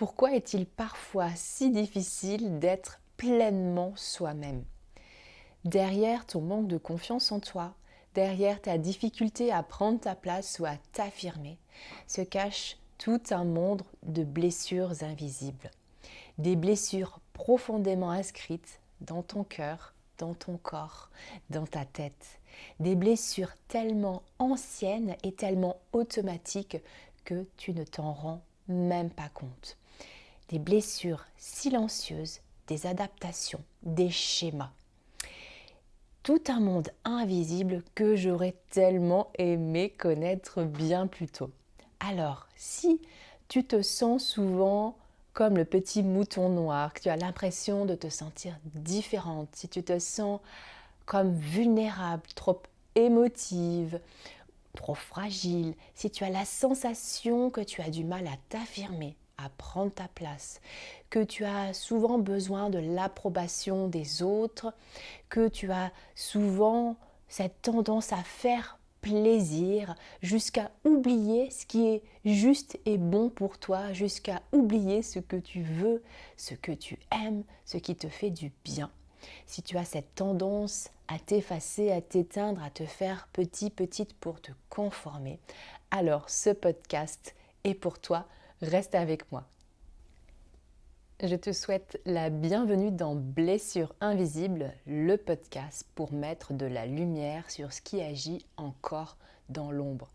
Pourquoi est-il parfois si difficile d'être pleinement soi-même? Derrière ton manque de confiance en toi, derrière ta difficulté à prendre ta place ou à t'affirmer, se cache tout un monde de blessures invisibles. Des blessures profondément inscrites dans ton cœur, dans ton corps, dans ta tête. Des blessures tellement anciennes et tellement automatiques que tu ne t'en rends même pas compte. Des blessures silencieuses, des adaptations, des schémas. Tout un monde invisible que j'aurais tellement aimé connaître bien plus tôt. Alors, si tu te sens souvent comme le petit mouton noir, que tu as l'impression de te sentir différente, si tu te sens comme vulnérable, trop émotive, trop fragile, si tu as la sensation que tu as du mal à t'affirmer, à prendre ta place, que tu as souvent besoin de l'approbation des autres, que tu as souvent cette tendance à faire plaisir jusqu'à oublier ce qui est juste et bon pour toi, jusqu'à oublier ce que tu veux, ce que tu aimes, ce qui te fait du bien. Si tu as cette tendance à t'effacer, à t'éteindre, à te faire petite pour te conformer, alors ce podcast est pour toi. Reste avec moi. Je te souhaite la bienvenue dans Blessures invisibles, le podcast pour mettre de la lumière sur ce qui agit encore dans l'ombre.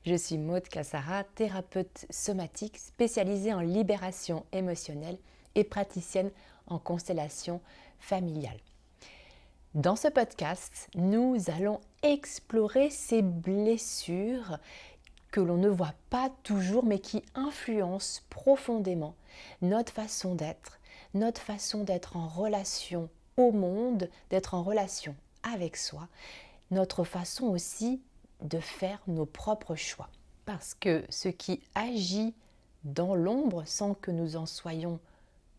Je suis Maude Kassara, thérapeute somatique spécialisée en libération émotionnelle et praticienne en constellation familiale. Dans ce podcast, nous allons explorer ces blessures que l'on ne voit pas toujours mais qui influencent profondément notre façon d'être en relation au monde, d'être en relation avec soi, notre façon aussi de faire nos propres choix. Parce que ce qui agit dans l'ombre sans que nous en soyons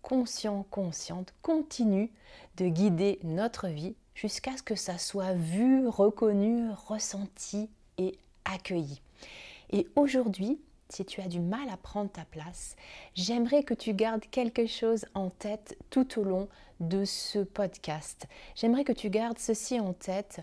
conscients, conscientes, continue de guider notre vie jusqu'à ce que ça soit vu, reconnu, ressenti et accueilli. Et aujourd'hui, si tu as du mal à prendre ta place, j'aimerais que tu gardes quelque chose en tête tout au long de ce podcast. J'aimerais que tu gardes ceci en tête.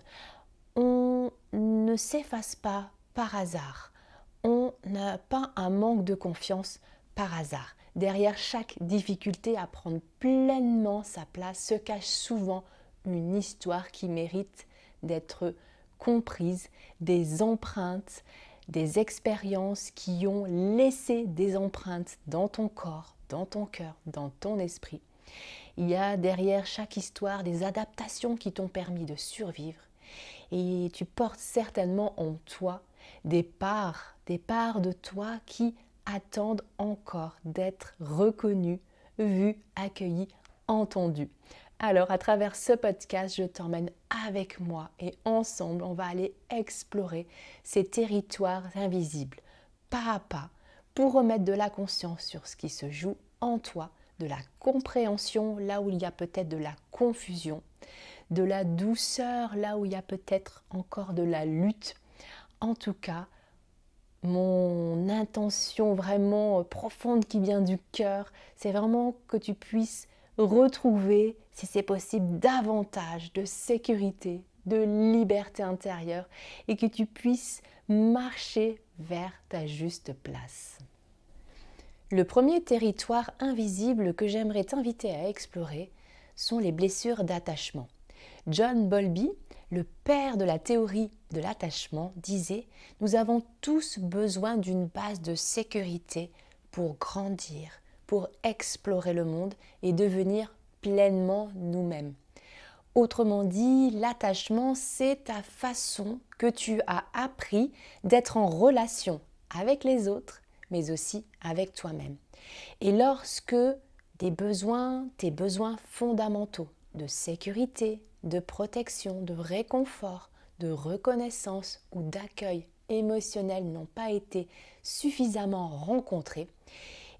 On ne s'efface pas par hasard. On n'a pas un manque de confiance par hasard. Derrière chaque difficulté à prendre pleinement sa place se cache souvent une histoire qui mérite d'être comprise, des empreintes, des expériences qui ont laissé des empreintes dans ton corps, dans ton cœur, dans ton esprit. Il y a derrière chaque histoire des adaptations qui t'ont permis de survivre et tu portes certainement en toi des parts de toi qui attendent encore d'être reconnues, vues, accueillies, entendues. Alors, à travers ce podcast, je t'emmène avec moi et ensemble, on va aller explorer ces territoires invisibles, pas à pas, pour remettre de la conscience sur ce qui se joue en toi, de la compréhension là où il y a peut-être de la confusion, de la douceur là où il y a peut-être encore de la lutte. En tout cas, mon intention vraiment profonde qui vient du cœur, c'est vraiment que tu puisses retrouver, si c'est possible, davantage de sécurité, de liberté intérieure et que tu puisses marcher vers ta juste place. Le premier territoire invisible que j'aimerais t'inviter à explorer sont les blessures d'attachement. John Bowlby, le père de la théorie de l'attachement, disait « Nous avons tous besoin d'une base de sécurité pour grandir, pour explorer le monde et devenir pleinement nous-mêmes. » Autrement dit, l'attachement, c'est ta façon que tu as appris d'être en relation avec les autres, mais aussi avec toi-même. Et lorsque tes besoins fondamentaux de sécurité, de protection, de réconfort, de reconnaissance ou d'accueil émotionnel n'ont pas été suffisamment rencontrés,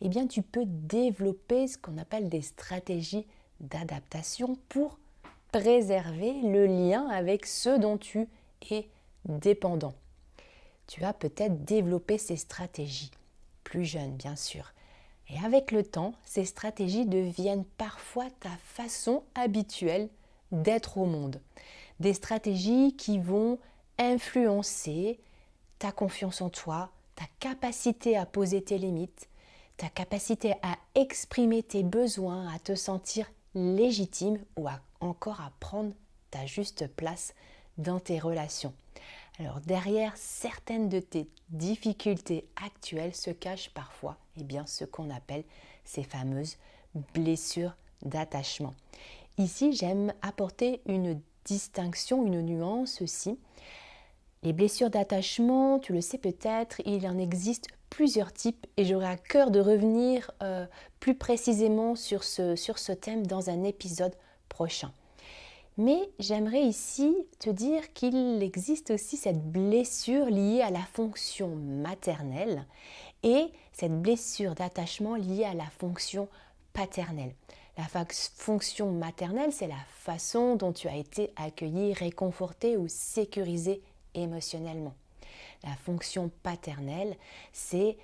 eh bien tu peux développer ce qu'on appelle des stratégies d'adaptation pour préserver le lien avec ceux dont tu es dépendant. Tu as peut-être développé ces stratégies, plus jeune bien sûr, Et avec le temps, ces stratégies deviennent parfois ta façon habituelle d'être au monde. Des stratégies qui vont influencer ta confiance en toi, ta capacité à poser tes limites, ta capacité à exprimer tes besoins, à te sentir légitime ou encore à prendre ta juste place dans tes relations. Alors derrière certaines de tes difficultés actuelles se cachent parfois ce qu'on appelle ces fameuses blessures d'attachement. Ici, j'aime apporter une distinction, une nuance aussi. Les blessures d'attachement, tu le sais peut-être, il en existe plusieurs types et j'aurai à cœur de revenir plus précisément sur ce thème dans un épisode prochain. Mais j'aimerais ici te dire qu'il existe aussi cette blessure liée à la fonction maternelle et cette blessure d'attachement liée à la fonction paternelle. La fonction maternelle, c'est la façon dont tu as été accueilli, réconforté ou sécurisé émotionnellement. La fonction paternelle, c'est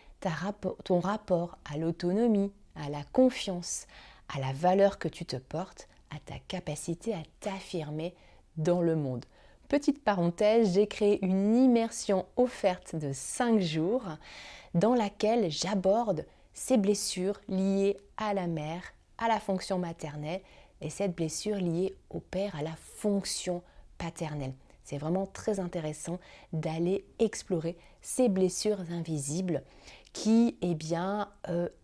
ton rapport à l'autonomie, à la confiance, à la valeur que tu te portes, à ta capacité à t'affirmer dans le monde. Petite parenthèse, j'ai créé une immersion offerte de 5 jours dans laquelle j'aborde ces blessures liées à la mère, à la fonction maternelle et cette blessure liée au père, à la fonction paternelle. C'est vraiment très intéressant d'aller explorer ces blessures invisibles qui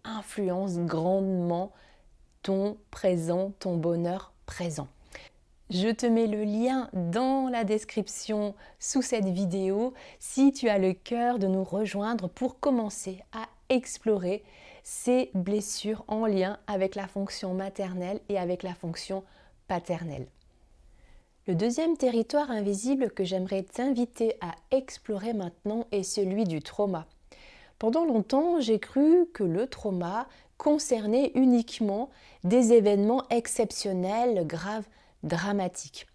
influencent grandement ton présent, ton bonheur présent. Je te mets le lien dans la description sous cette vidéo si tu as le cœur de nous rejoindre pour commencer à explorer ces blessures en lien avec la fonction maternelle et avec la fonction paternelle. Le deuxième territoire invisible que j'aimerais t'inviter à explorer maintenant est celui du trauma. Pendant longtemps, j'ai cru que le trauma concernait uniquement des événements exceptionnels, graves, dramatiques.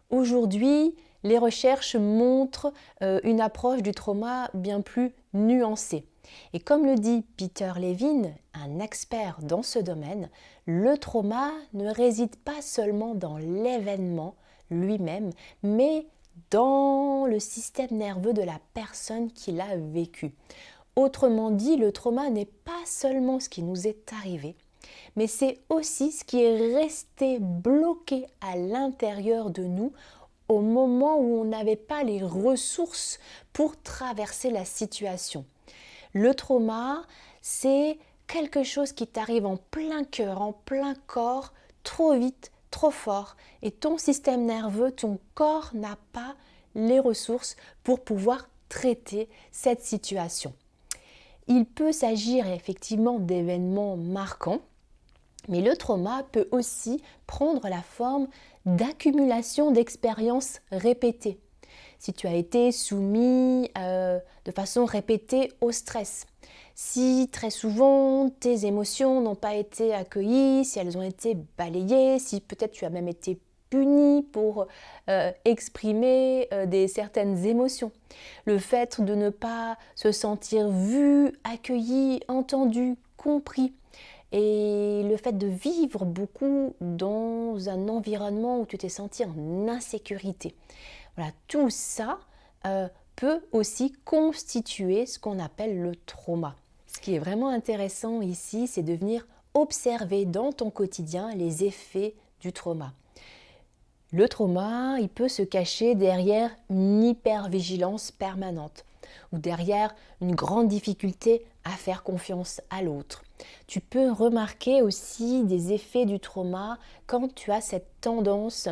Aujourd'hui, les recherches montrent une approche du trauma bien plus nuancée. Et comme le dit Peter Levine, un expert dans ce domaine, le trauma ne réside pas seulement dans l'événement lui-même, mais dans le système nerveux de la personne qui l'a vécu. Autrement dit, le trauma n'est pas seulement ce qui nous est arrivé, mais c'est aussi ce qui est resté bloqué à l'intérieur de nous au moment où on n'avait pas les ressources pour traverser la situation. Le trauma, c'est quelque chose qui t'arrive en plein cœur, en plein corps, trop vite, trop fort, et ton système nerveux, ton corps n'a pas les ressources pour pouvoir traiter cette situation. Il peut s'agir effectivement d'événements marquants, mais le trauma peut aussi prendre la forme d'accumulation d'expériences répétées. Si tu as été soumis de façon répétée au stress, si très souvent tes émotions n'ont pas été accueillies, si elles ont été balayées, si peut-être tu as même été puni pour exprimer certaines émotions. Le fait de ne pas se sentir vu, accueilli, entendu, compris. Et le fait de vivre beaucoup dans un environnement où tu t'es senti en insécurité. Voilà, tout ça peut aussi constituer ce qu'on appelle le trauma. Ce qui est vraiment intéressant ici, c'est de venir observer dans ton quotidien les effets du trauma. Le trauma, il peut se cacher derrière une hypervigilance permanente ou derrière une grande difficulté à faire confiance à l'autre. Tu peux remarquer aussi des effets du trauma quand tu as cette tendance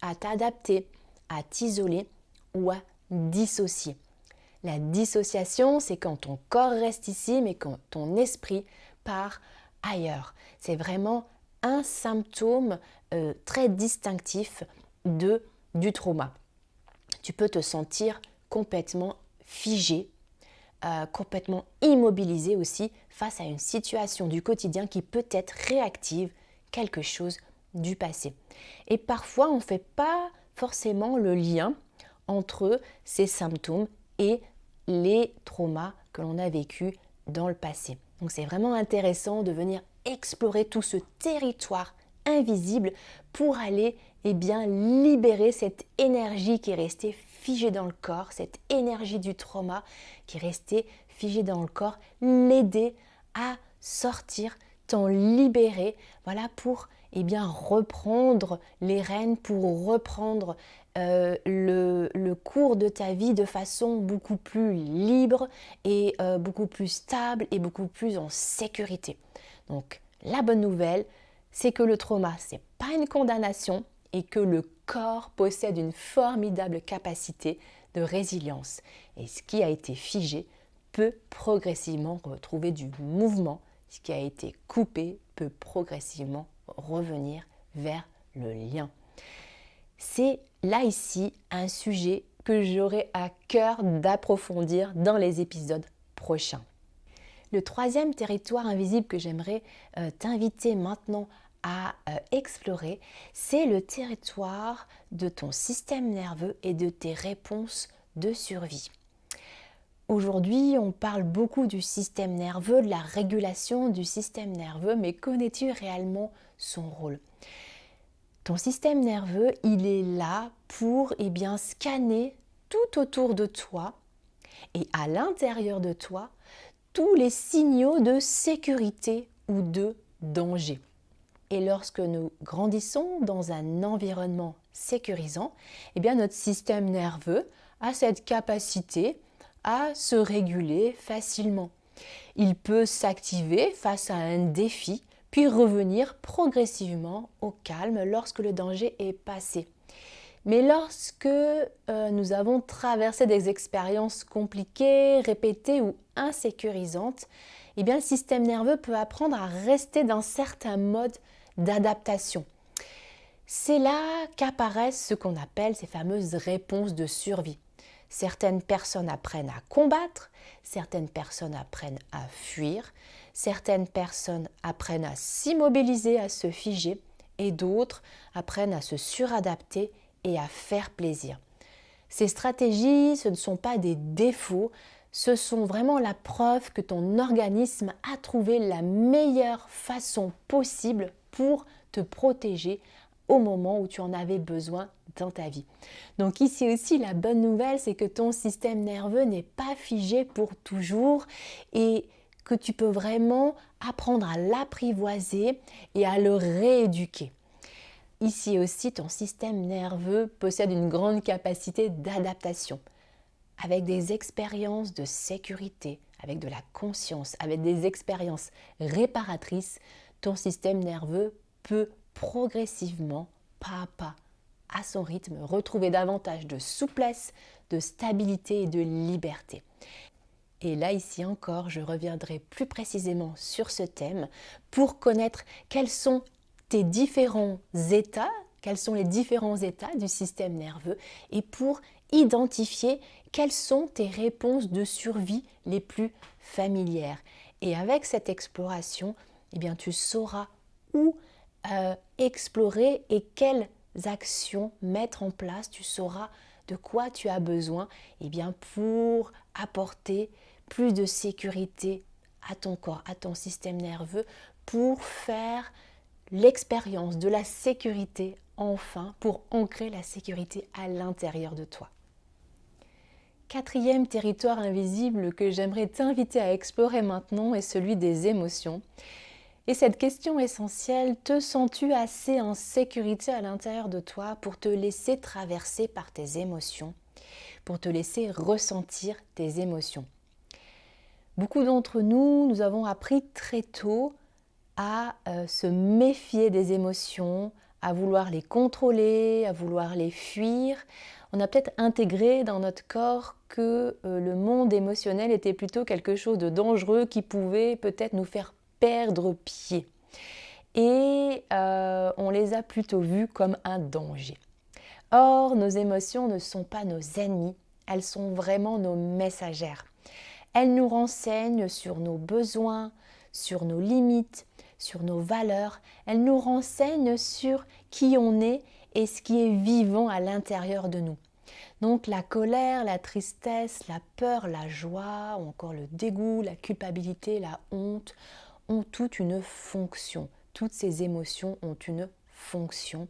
à t'adapter, à t'isoler ou à dissocier. La dissociation, c'est quand ton corps reste ici, mais quand ton esprit part ailleurs. C'est vraiment un symptôme très distinctif du trauma. Tu peux te sentir complètement figé, complètement immobilisé aussi face à une situation du quotidien qui peut être réactive, quelque chose du passé. Et parfois, on ne fait pas forcément le lien entre ces symptômes et les traumas que l'on a vécus dans le passé. Donc c'est vraiment intéressant de venir explorer tout ce territoire invisible pour aller libérer cette énergie qui est restée figée dans le corps, cette énergie du trauma qui est restée figée dans le corps, l'aider à sortir, t'en libérer, voilà, pour reprendre les rênes, pour reprendre le cours de ta vie de façon beaucoup plus libre et beaucoup plus stable et beaucoup plus en sécurité. Donc la bonne nouvelle, c'est que le trauma, ce n'est pas une condamnation et que le corps possède une formidable capacité de résilience. Et ce qui a été figé peut progressivement retrouver du mouvement. Ce qui a été coupé peut progressivement revenir vers le lien. C'est là ici un sujet que j'aurai à cœur d'approfondir dans les épisodes prochains. Le troisième territoire invisible que j'aimerais t'inviter maintenant à explorer, c'est le territoire de ton système nerveux et de tes réponses de survie. Aujourd'hui, on parle beaucoup du système nerveux, de la régulation du système nerveux, mais connais-tu réellement son rôle ? Ton système nerveux, il est là pour scanner tout autour de toi et à l'intérieur de toi tous les signaux de sécurité ou de danger. Et lorsque nous grandissons dans un environnement sécurisant, notre système nerveux a cette capacité à se réguler facilement. Il peut s'activer face à un défi, puis revenir progressivement au calme lorsque le danger est passé. Mais lorsque nous avons traversé des expériences compliquées, répétées ou insécurisantes, le système nerveux peut apprendre à rester dans certains modes d'adaptation. C'est là qu'apparaissent ce qu'on appelle ces fameuses réponses de survie. Certaines personnes apprennent à combattre, certaines personnes apprennent à fuir, certaines personnes apprennent à s'immobiliser, à se figer, et d'autres apprennent à se suradapter et à faire plaisir. Ces stratégies, ce ne sont pas des défauts, ce sont vraiment la preuve que ton organisme a trouvé la meilleure façon possible pour te protéger au moment où tu en avais besoin dans ta vie. Donc ici aussi, la bonne nouvelle, c'est que ton système nerveux n'est pas figé pour toujours et que tu peux vraiment apprendre à l'apprivoiser et à le rééduquer. Ici aussi, ton système nerveux possède une grande capacité d'adaptation. Avec des expériences de sécurité, avec de la conscience, avec des expériences réparatrices, ton système nerveux peut progressivement, pas à pas, à son rythme, retrouver davantage de souplesse, de stabilité et de liberté. Et là, ici encore, je reviendrai plus précisément sur ce thème pour connaître quels sont tes différents états, quels sont les différents états du système nerveux et pour identifier quelles sont tes réponses de survie les plus familières. Et avec cette exploration, tu sauras où explorer et quelles actions mettre en place. Tu sauras de quoi tu as besoin pour apporter plus de sécurité à ton corps, à ton système nerveux, pour faire l'expérience de la sécurité enfin, pour ancrer la sécurité à l'intérieur de toi. Quatrième territoire invisible que j'aimerais t'inviter à explorer maintenant est celui des émotions. Et cette question essentielle, te sens-tu assez en sécurité à l'intérieur de toi pour te laisser traverser par tes émotions, pour te laisser ressentir tes émotions ? Beaucoup d'entre nous, nous avons appris très tôt à se méfier des émotions, à vouloir les contrôler, à vouloir les fuir. On a peut-être intégré dans notre corps que le monde émotionnel était plutôt quelque chose de dangereux qui pouvait peut-être nous faire perdre pied. Et on les a plutôt vus comme un danger. Or, nos émotions ne sont pas nos ennemis, elles sont vraiment nos messagères. Elles nous renseignent sur nos besoins, sur nos limites, sur nos valeurs. Elles nous renseignent sur qui on est et ce qui est vivant à l'intérieur de nous. Donc la colère, la tristesse, la peur, la joie, ou encore le dégoût, la culpabilité, la honte, ont toute une fonction. Toutes ces émotions ont une fonction.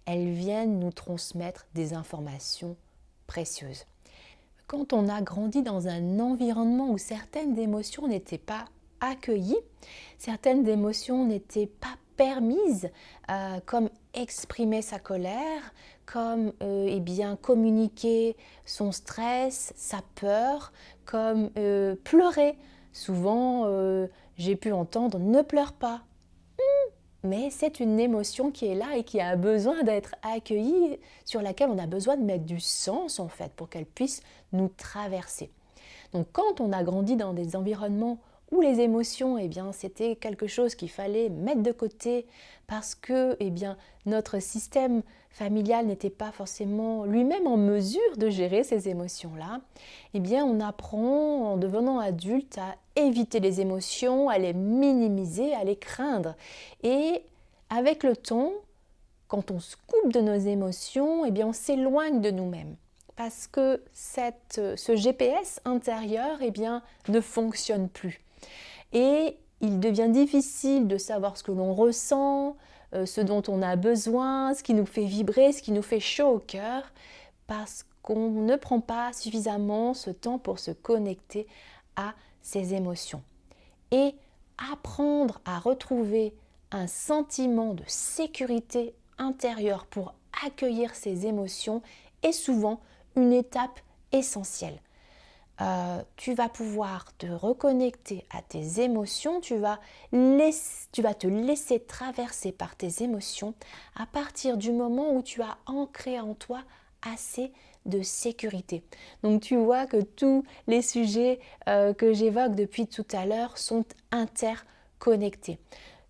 Elles viennent nous transmettre des informations précieuses. Quand on a grandi dans un environnement où certaines émotions n'étaient pas accueillies, certaines émotions n'étaient pas permises, comme exprimer sa colère, comme communiquer son stress, sa peur, comme pleurer. Souvent, j'ai pu entendre « ne pleure pas ». Mais c'est une émotion qui est là et qui a besoin d'être accueillie, sur laquelle on a besoin de mettre du sens en fait pour qu'elle puisse nous traverser. Donc quand on a grandi dans des environnements où les émotions, c'était quelque chose qu'il fallait mettre de côté parce que notre système familial n'était pas forcément lui-même en mesure de gérer ces émotions-là, on apprend en devenant adulte à éviter les émotions, à les minimiser, à les craindre. Et avec le temps, quand on se coupe de nos émotions, on s'éloigne de nous-mêmes. Parce que ce GPS intérieur ne fonctionne plus. Et il devient difficile de savoir ce que l'on ressent, ce dont on a besoin, ce qui nous fait vibrer, ce qui nous fait chaud au cœur, parce qu'on ne prend pas suffisamment ce temps pour se connecter à ses émotions. Et apprendre à retrouver un sentiment de sécurité intérieure pour accueillir ses émotions est souvent une étape essentielle. Tu vas pouvoir te reconnecter à tes émotions, tu vas te laisser traverser par tes émotions à partir du moment où tu as ancré en toi assez de sécurité. Donc tu vois que tous les sujets que j'évoque depuis tout à l'heure sont interconnectés.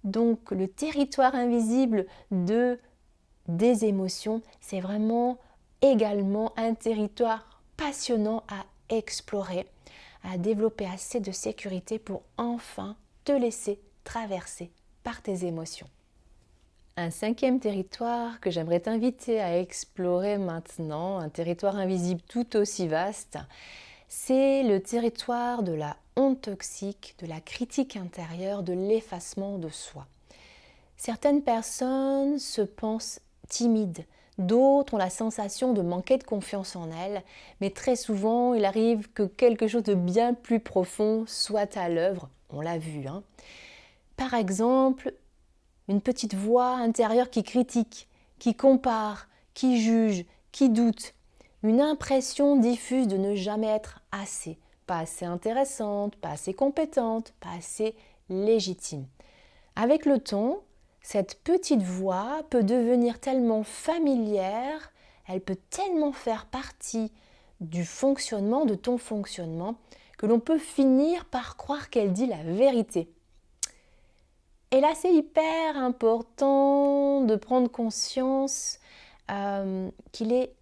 Donc le territoire invisible des émotions, c'est vraiment également un territoire passionnant à explorer, à développer assez de sécurité pour enfin te laisser traverser par tes émotions. Un 5e territoire que j'aimerais t'inviter à explorer maintenant, un territoire invisible tout aussi vaste, c'est le territoire de la honte toxique, de la critique intérieure, de l'effacement de soi. Certaines personnes se pensent timides, d'autres ont la sensation de manquer de confiance en elles, mais très souvent il arrive que quelque chose de bien plus profond soit à l'œuvre, on l'a vu. Par exemple, une petite voix intérieure qui critique, qui compare, qui juge, qui doute, une impression diffuse de ne jamais être assez, pas assez intéressante, pas assez compétente, pas assez légitime. Avec le temps, cette petite voix peut devenir tellement familière, elle peut tellement faire partie du fonctionnement, de ton fonctionnement, que l'on peut finir par croire qu'elle dit la vérité. Et là, c'est hyper important de prendre conscience qu'il est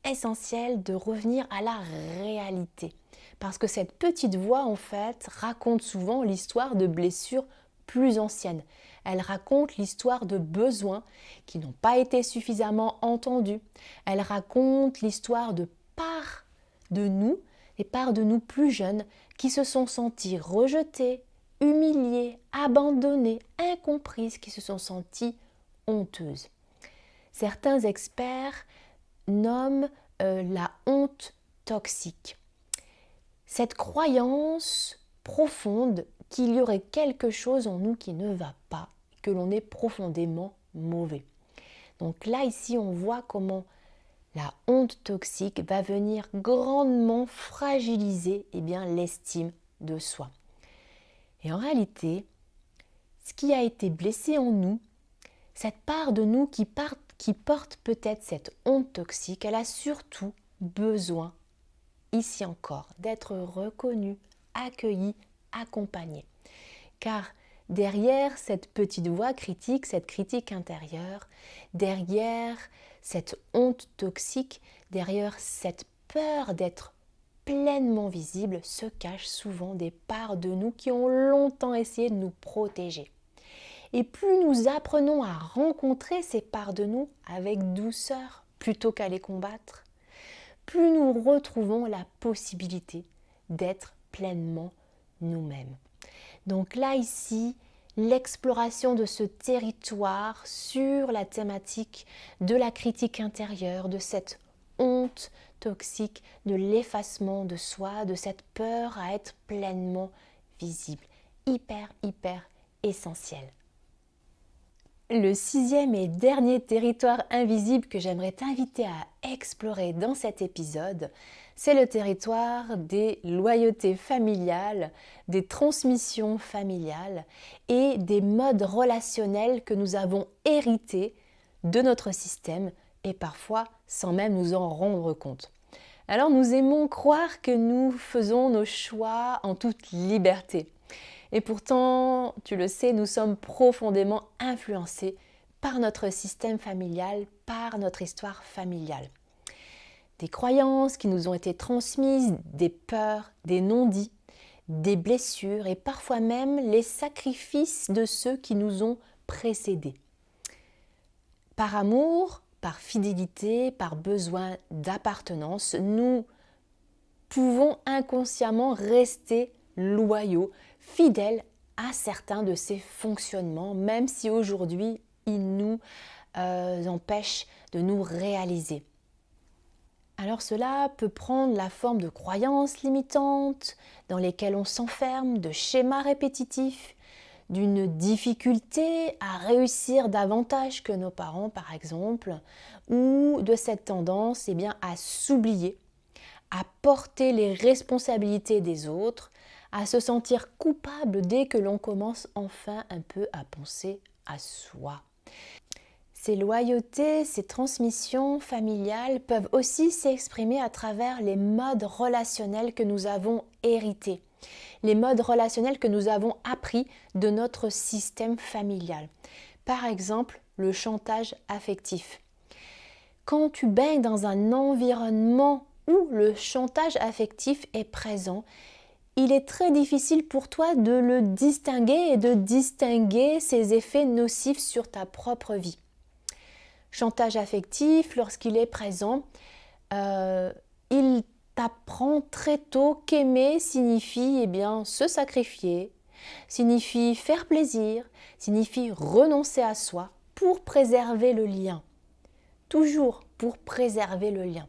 essentiel de revenir à la réalité. Parce que cette petite voix, en fait, raconte souvent l'histoire de blessures plus anciennes. Elle raconte l'histoire de besoins qui n'ont pas été suffisamment entendus. Elle raconte l'histoire de parts de nous, des parts de nous plus jeunes qui se sont senties rejetées, humiliées, abandonnées, incomprises, qui se sont senties honteuses. Certains experts nomment la honte toxique. Cette croyance profonde qu'il y aurait quelque chose en nous qui ne va pas, que l'on est profondément mauvais. Donc là, ici, on voit comment la honte toxique va venir grandement fragiliser l'estime de soi. Et en réalité, ce qui a été blessé en nous, cette part de nous qui porte peut-être cette honte toxique, elle a surtout besoin, ici encore, d'être reconnue, accueillie, accompagnée. Car derrière cette petite voix critique, cette critique intérieure, derrière cette honte toxique, derrière cette peur d'être pleinement visible, se cachent souvent des parts de nous qui ont longtemps essayé de nous protéger. Et plus nous apprenons à rencontrer ces parts de nous avec douceur plutôt qu'à les combattre, plus nous retrouvons la possibilité d'être pleinement nous-mêmes. Donc là, ici, l'exploration de ce territoire sur la thématique de la critique intérieure, de cette honte toxique, de l'effacement de soi, de cette peur à être pleinement visible. Hyper essentiel. Le 6e et dernier territoire invisible que j'aimerais t'inviter à explorer dans cet épisode, c'est le territoire des loyautés familiales, des transmissions familiales et des modes relationnels que nous avons hérités de notre système et parfois sans même nous en rendre compte. Alors nous aimons croire que nous faisons nos choix en toute liberté. Et pourtant, tu le sais, nous sommes profondément influencés par notre système familial, par notre histoire familiale. Des croyances qui nous ont été transmises, des peurs, des non-dits, des blessures et parfois même les sacrifices de ceux qui nous ont précédés. Par amour, par fidélité, par besoin d'appartenance, nous pouvons inconsciemment rester loyaux, fidèles à certains de ces fonctionnements, même si aujourd'hui ils nous empêchent de nous réaliser. Alors cela peut prendre la forme de croyances limitantes dans lesquelles on s'enferme, de schémas répétitifs, d'une difficulté à réussir davantage que nos parents par exemple, ou de cette tendance à s'oublier, à porter les responsabilités des autres, à se sentir coupable dès que l'on commence enfin un peu à penser à soi. Ces loyautés, ces transmissions familiales peuvent aussi s'exprimer à travers les modes relationnels que nous avons hérités, les modes relationnels que nous avons appris de notre système familial. Par exemple, le chantage affectif. Quand tu baignes dans un environnement où le chantage affectif est présent, il est très difficile pour toi de le distinguer et de distinguer ses effets nocifs sur ta propre vie. Chantage affectif, lorsqu'il est présent, il t'apprend très tôt qu'aimer signifie se sacrifier, signifie faire plaisir, signifie renoncer à soi pour préserver le lien. Toujours pour préserver le lien.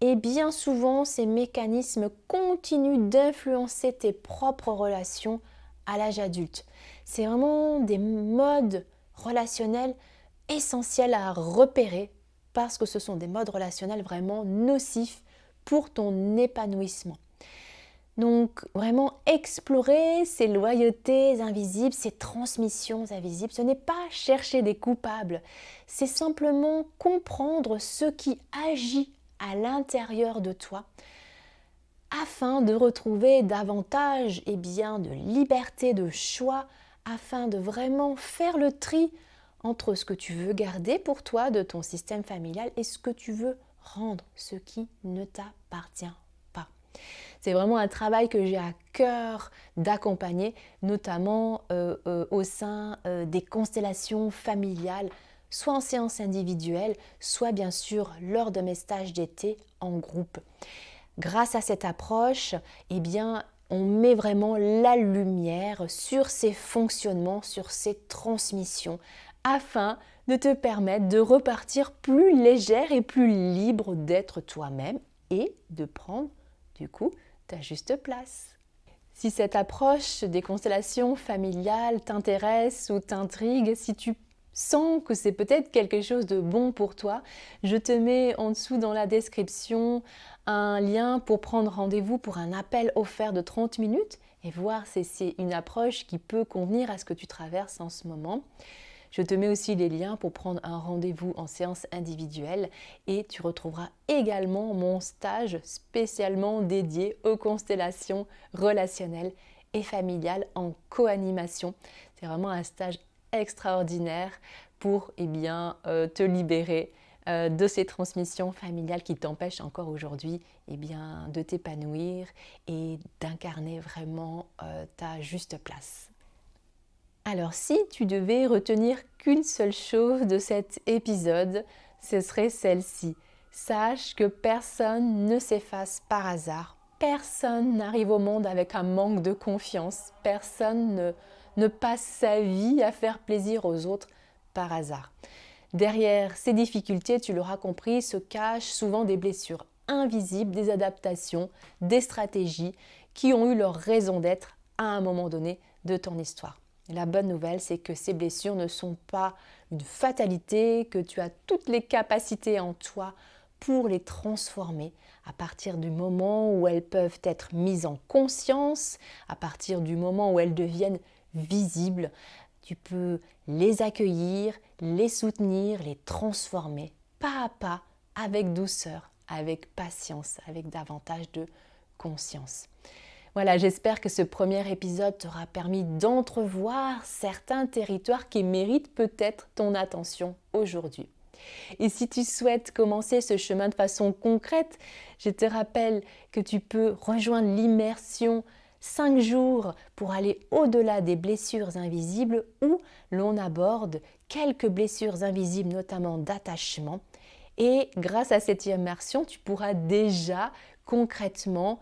Et bien souvent, ces mécanismes continuent d'influencer tes propres relations à l'âge adulte. C'est vraiment des modes relationnels essentiels à repérer parce que ce sont des modes relationnels vraiment nocifs pour ton épanouissement. Donc vraiment explorer ces loyautés invisibles, ces transmissions invisibles, ce n'est pas chercher des coupables, c'est simplement comprendre ce qui agit à l'intérieur de toi afin de retrouver davantage de liberté, de choix, afin de vraiment faire le tri entre ce que tu veux garder pour toi de ton système familial et ce que tu veux rendre, ce qui ne t'appartient pas. C'est vraiment un travail que j'ai à cœur d'accompagner, notamment au sein des constellations familiales, soit en séance individuelle, soit bien sûr lors de mes stages d'été en groupe. Grâce à cette approche, on met vraiment la lumière sur ces fonctionnements, sur ces transmissions, afin de te permettre de repartir plus légère et plus libre d'être toi-même et de prendre du coup ta juste place. Si cette approche des constellations familiales t'intéresse ou t'intrigue, si tu sens que c'est peut-être quelque chose de bon pour toi, je te mets en dessous dans la description un lien pour prendre rendez-vous pour un appel offert de 30 minutes et voir si c'est une approche qui peut convenir à ce que tu traverses en ce moment. Je te mets aussi les liens pour prendre un rendez-vous en séance individuelle et tu retrouveras également mon stage spécialement dédié aux constellations relationnelles et familiales en co-animation. C'est vraiment un stage extraordinaire pour te libérer de ces transmissions familiales qui t'empêchent encore aujourd'hui de t'épanouir et d'incarner vraiment ta juste place. Alors si tu devais retenir qu'une seule chose de cet épisode, ce serait celle-ci. Sache que personne ne s'efface par hasard. Personne n'arrive au monde avec un manque de confiance. Personne ne passe sa vie à faire plaisir aux autres par hasard. Derrière ces difficultés, tu l'auras compris, se cachent souvent des blessures invisibles, des adaptations, des stratégies qui ont eu leur raison d'être à un moment donné de ton histoire. Et la bonne nouvelle, c'est que ces blessures ne sont pas une fatalité, que tu as toutes les capacités en toi pour les transformer à partir du moment où elles peuvent être mises en conscience, à partir du moment où elles deviennent visibles. Tu peux les accueillir, les soutenir, les transformer pas à pas, avec douceur, avec patience, avec davantage de conscience. Voilà, j'espère que ce premier épisode t'aura permis d'entrevoir certains territoires qui méritent peut-être ton attention aujourd'hui. Et si tu souhaites commencer ce chemin de façon concrète, je te rappelle que tu peux rejoindre l'immersion 5 jours pour aller au-delà des blessures invisibles où l'on aborde quelques blessures invisibles, notamment d'attachement. Et grâce à cette immersion, tu pourras déjà concrètement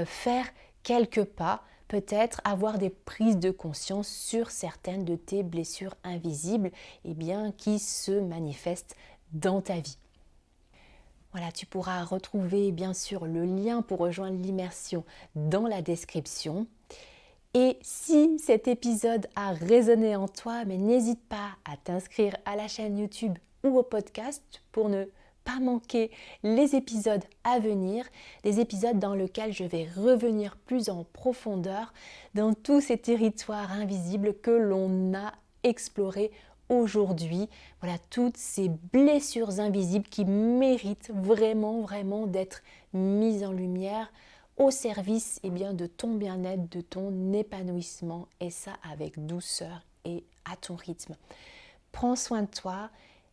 faire quelques pas, peut-être avoir des prises de conscience sur certaines de tes blessures invisibles qui se manifestent dans ta vie. Voilà, tu pourras retrouver bien sûr le lien pour rejoindre l'immersion dans la description. Et si cet épisode a résonné en toi, mais n'hésite pas à t'inscrire à la chaîne YouTube ou au podcast pour ne pas manquer les épisodes à venir, des épisodes dans lesquels je vais revenir plus en profondeur dans tous ces territoires invisibles que l'on a explorés aujourd'hui. Voilà, toutes ces blessures invisibles qui méritent vraiment d'être mises en lumière au service de ton bien-être, de ton épanouissement, et ça avec douceur et à ton rythme. Prends soin de toi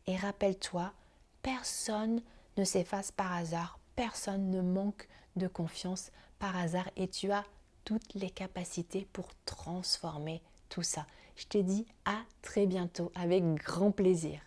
et rappelle-toi, personne ne s'efface par hasard, personne ne manque de confiance par hasard et tu as toutes les capacités pour transformer tout ça. Je te dis à très bientôt avec grand plaisir.